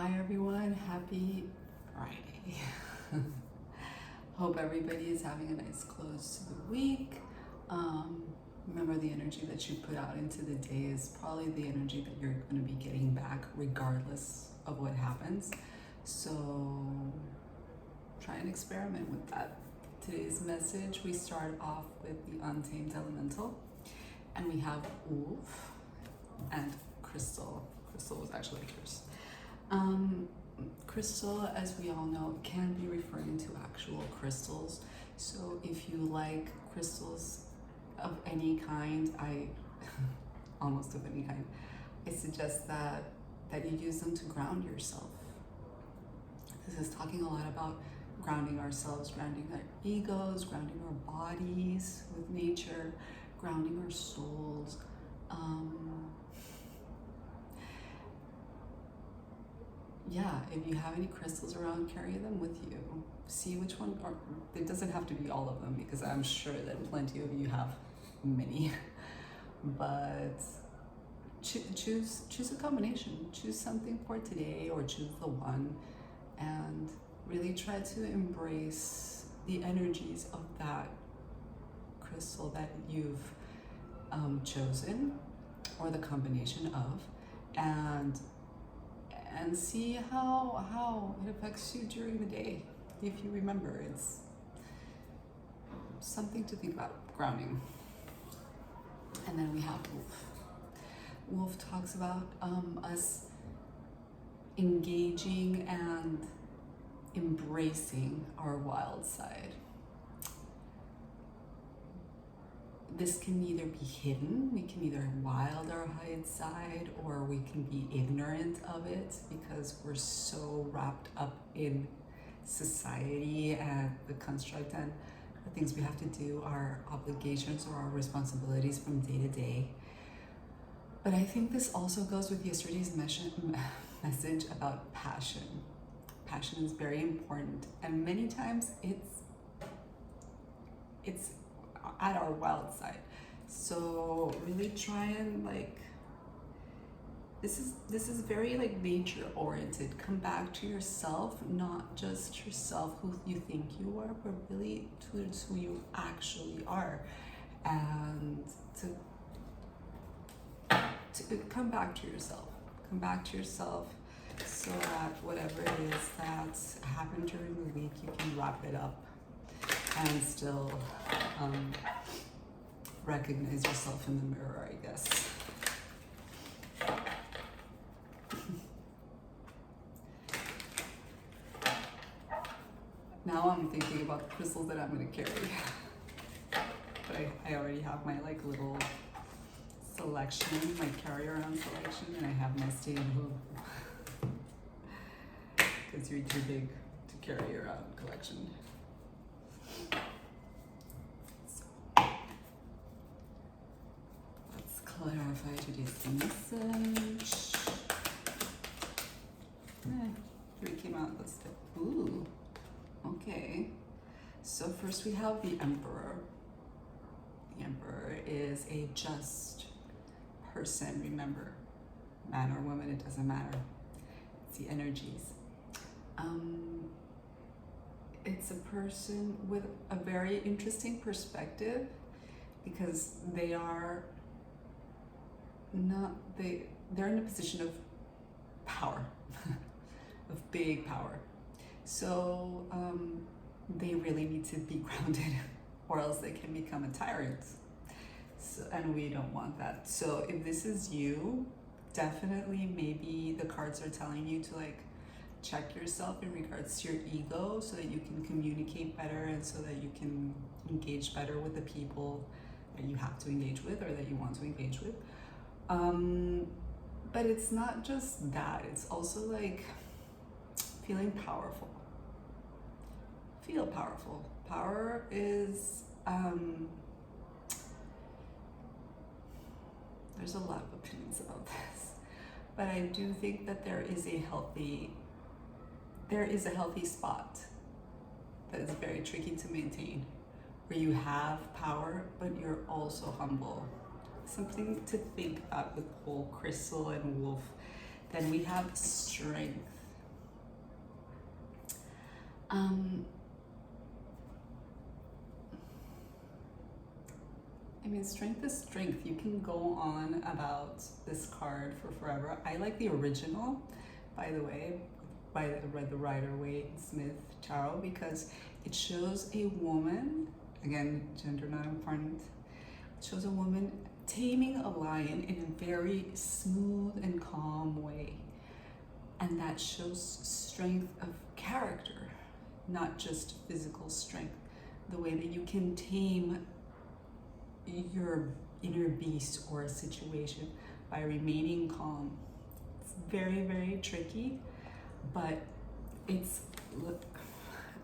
Hi everyone, happy Friday. Hope everybody is having a nice close to the week. Remember, the energy that you put out into the day is probably the energy that you're going to be getting back regardless of what happens. So try and experiment with that. Today's message, we start off with the Untamed Elemental, and we have Wolf and Crystal. Crystal was actually first. Crystal, as we all know, can be referring to actual crystals. So if you like crystals of any kind, almost of any kind, I suggest that you use them to ground yourself. This is talking a lot about grounding ourselves, grounding our egos, grounding our bodies with nature, grounding our souls. Yeah, if you have any crystals around, carry them with you. See which one, or it doesn't have to be all of them because I'm sure that plenty of you have many. But choose a combination. Choose something for today, or choose the one, and really try to embrace the energies of that crystal that you've chosen, or the combination of, and see how it affects you during the day. If you remember, it's something to think about, grounding. And then we have Wolf. Wolf talks about us engaging and embracing our wild side. This can either be hidden, we can either wild our hide side, or we can be ignorant of it because we're so wrapped up in society and the construct and the things we have to do, our obligations or our responsibilities from day to day. But I think this also goes with yesterday's message about passion. Passion is very important, and many times it's at our wild side. So really try and this is very nature oriented. Come back to yourself, not just yourself who you think you are, but really towards who you actually are, and to come back to yourself so that whatever it is that happened during the week, you can wrap it up and still recognize yourself in the mirror, I guess. Now I'm thinking about the crystals that I'm going to carry. But I already have my little selection, my carry-around selection, and I have my stay in blue. Because you're too big to carry around collection. Clarify today's message. Three came out. Let's do. Ooh, okay. So first we have the Emperor. The Emperor is a just person. Remember, man or woman, it doesn't matter. It's the energies. It's a person with a very interesting perspective because they're in a position of power, of big power. So they really need to be grounded, or else they can become a tyrant. So, and we don't want that. So if this is you, definitely maybe the cards are telling you to check yourself in regards to your ego, so that you can communicate better and so that you can engage better with the people that you have to engage with or that you want to engage with. But it's not just that, it's also feeling powerful. Feel powerful. Power is, there's a lot of opinions about this, but I do think that there is a healthy spot that is very tricky to maintain, where you have power, but you're also humble. Something to think about with whole Crystal and Wolf. Then we have strength. Um, I mean, strength is strength. You can go on about this card for forever. I like the original, by the way, by the Rider-Waite-Smith tarot, because it shows a woman, again, gender not important, it shows a woman taming a lion in a very smooth and calm way. And that shows strength of character, not just physical strength. The way that you can tame your inner beast or a situation by remaining calm. It's very, very tricky, but it's,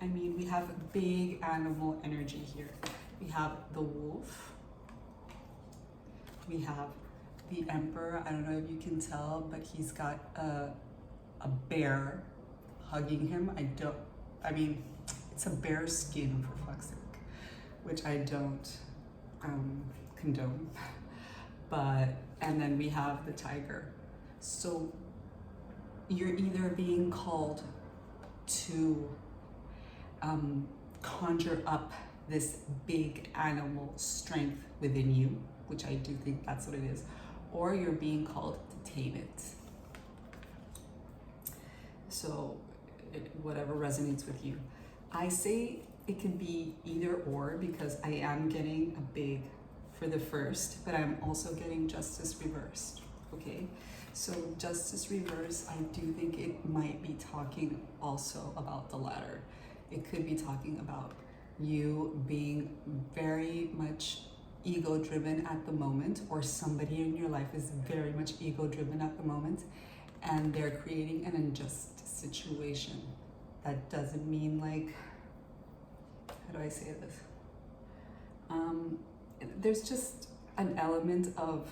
I mean, we have big animal energy here. We have the wolf, we have the emperor. I don't know if you can tell, but he's got a bear hugging him. I mean, it's a bear skin, for fuck's sake, which I don't condone. But, and then we have the tiger. So you're either being called to conjure up this big animal strength within you, which I do think that's what it is, or you're being called to tame it. So whatever resonates with you. I say it can be either or, because I am getting a big for the first, but I'm also getting justice reversed, okay? So justice reversed, I do think it might be talking also about the latter. It could be talking about you being very much ego-driven at the moment, or somebody in your life is very much ego-driven at the moment, and they're creating an unjust situation. That doesn't mean, like, how do I say this? There's just an element of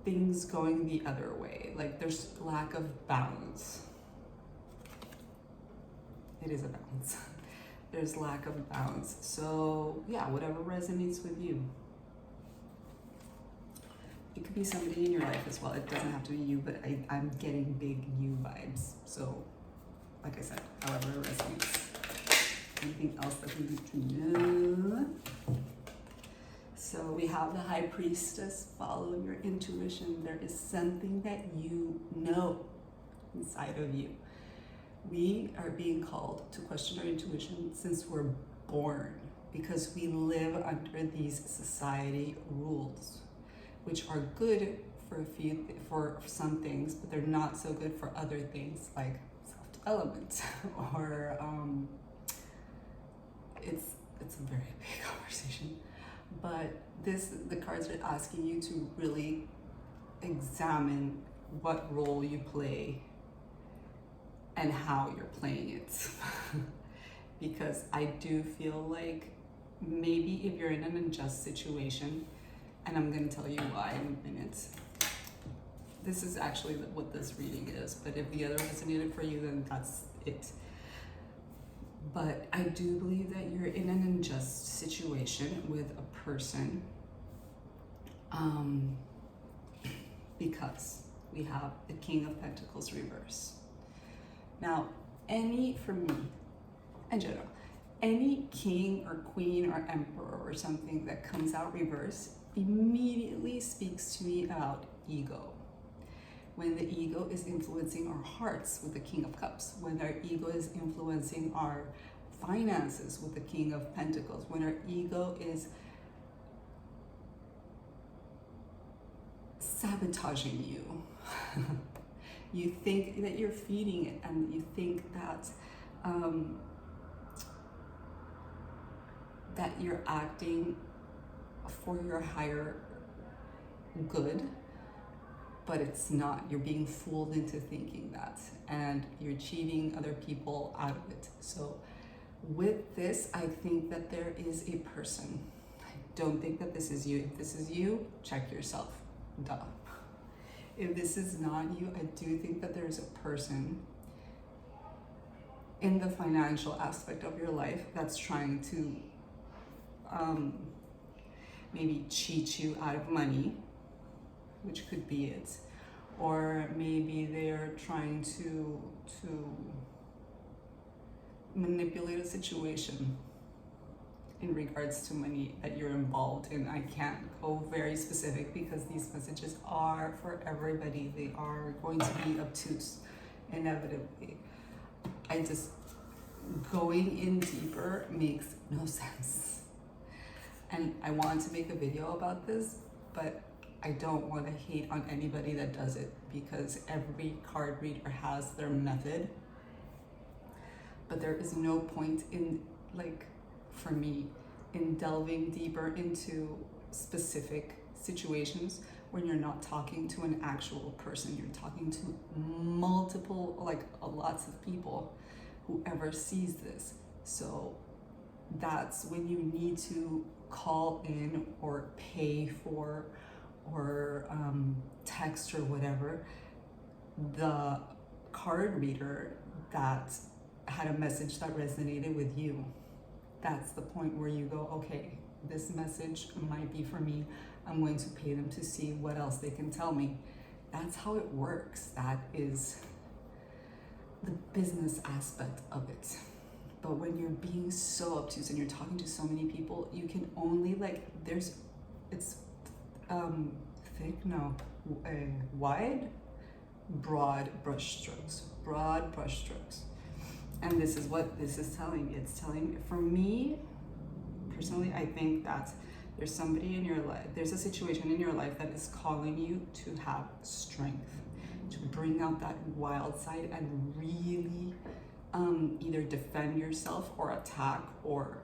things going the other way. Like, there's lack of balance. It is a balance. There's lack of balance. So yeah, whatever resonates with you. It could be somebody in your life as well. It doesn't have to be you, but I'm getting big you vibes. So, like I said, however it resonates. Anything else that we need to know? So we have the High Priestess. Follow your intuition. There is something that you know inside of you. We are being called to question our intuition since we're born, because we live under these society rules, which are good for some things, but they're not so good for other things like self-development or it's a very big conversation. But the cards are asking you to really examine what role you play and how you're playing it. Because I do feel like maybe if you're in an unjust situation, and I'm going to tell you why in a minute. This is actually what this reading is, but if the other resonated for you, then that's it. But I do believe that you're in an unjust situation with a person, because we have the King of Pentacles reverse. Now, for me, in general, any king or queen or emperor or something that comes out reverse immediately speaks to me about ego. When the ego is influencing our hearts with the King of Cups, when our ego is influencing our finances with the King of Pentacles, when our ego is sabotaging you, you think that you're feeding it, and you think that that you're acting for your higher good, but it's not. You're being fooled into thinking that, and you're cheating other people out of it. So with this, I think that there is a person. I don't think that this is you. If this is you, check yourself. Duh. If this is not you, I do think that there's a person in the financial aspect of your life that's trying to maybe cheat you out of money, which could be it, or maybe they're trying to manipulate a situation in regards to money that you're involved in. I can't go very specific because these messages are for everybody. They are going to be obtuse, inevitably. I just, going in deeper makes no sense. And I want to make a video about this, but I don't want to hate on anybody that does it because every card reader has their method. But there is no point in, like, for me, in delving deeper into specific situations when you're not talking to an actual person. You're talking to multiple, like, lots of people, whoever sees this. So that's when you need to call in or pay for or text or whatever the card reader that had a message that resonated with you. That's the point where you go, okay, this message might be for me. I'm going to pay them to see what else they can tell me. That's how it works. That is the business aspect of it. But when you're being so obtuse and you're talking to so many people, you can only, like, it's thick, no, wide, broad brushstrokes. And this is what this is telling me. It's telling me, for me, personally, I think that there's somebody in your life, there's a situation in your life that is calling you to have strength, to bring out that wild side and really either defend yourself or attack, or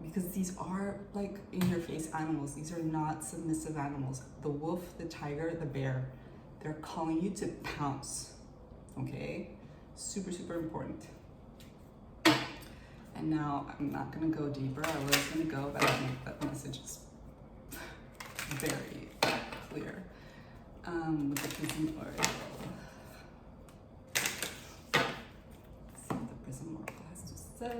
because these are like in your face animals. These are not submissive animals. The wolf, the tiger, the bear, they're calling you to pounce, okay? Super, super important. And now I'm not gonna go deeper. I was gonna go, but I think that message is very clear. With the Prism Oracle. Let's see what the Prism Oracle has to say.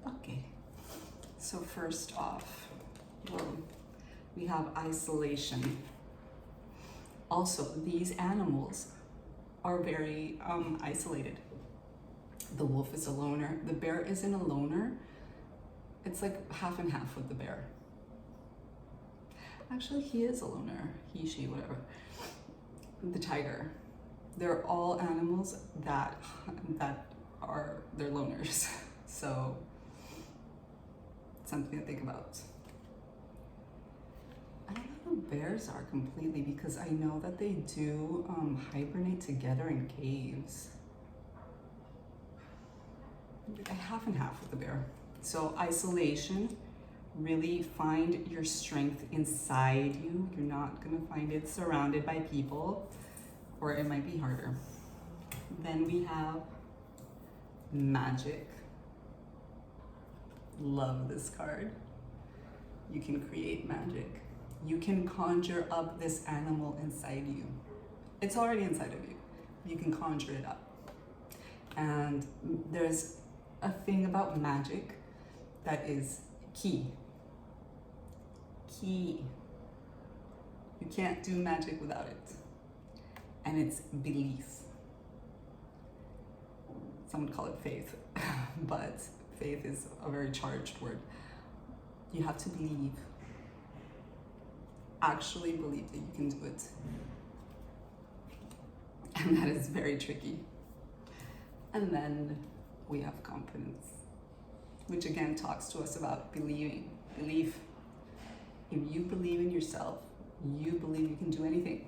Okay. So first off, well, we have isolation. Also, these animals are very isolated. The wolf is a loner. The bear isn't a loner. It's like half and half with the bear. Actually, he is a loner. He, she, whatever. The tiger. They're all animals that they're loners. So, something to think about. I don't know who bears are completely, because I know that they do hibernate together in caves. Half and half with the bear. So isolation, really find your strength inside you. You're not gonna find it surrounded by people, or it might be harder. Then we have magic. Love this card. You can create magic. You can conjure up this animal inside you. It's already inside of you. You can conjure it up. And there's a thing about magic that is key. You can't do magic without it. And it's belief. Some would call it faith, but faith is a very charged word. You have to believe. Actually believe that you can do it. And that is very tricky. And then we have confidence, which again talks to us about believing. Belief. If you believe in yourself, you believe you can do anything.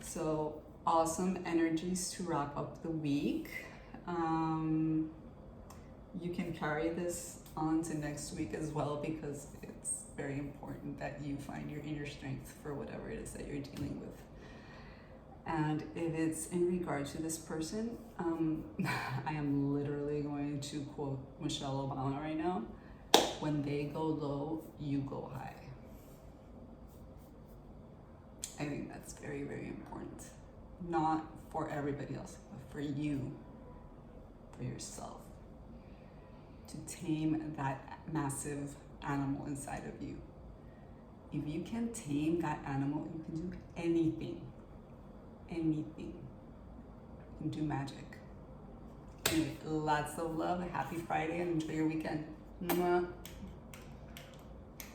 So awesome energies to wrap up the week. You can carry this on to next week as well, because it's very important that you find your inner strength for whatever it is that you're dealing with. And if it's in regard to this person, I am literally going to quote Michelle Obama right now. When they go low, you go high. I think that's very, very important. Not for everybody else, but for you, for yourself, to tame that massive animal inside of you. If you can tame that animal, you can do anything. Anything. You can do magic. Anyway, lots of love. Happy Friday and enjoy your weekend. Mwah.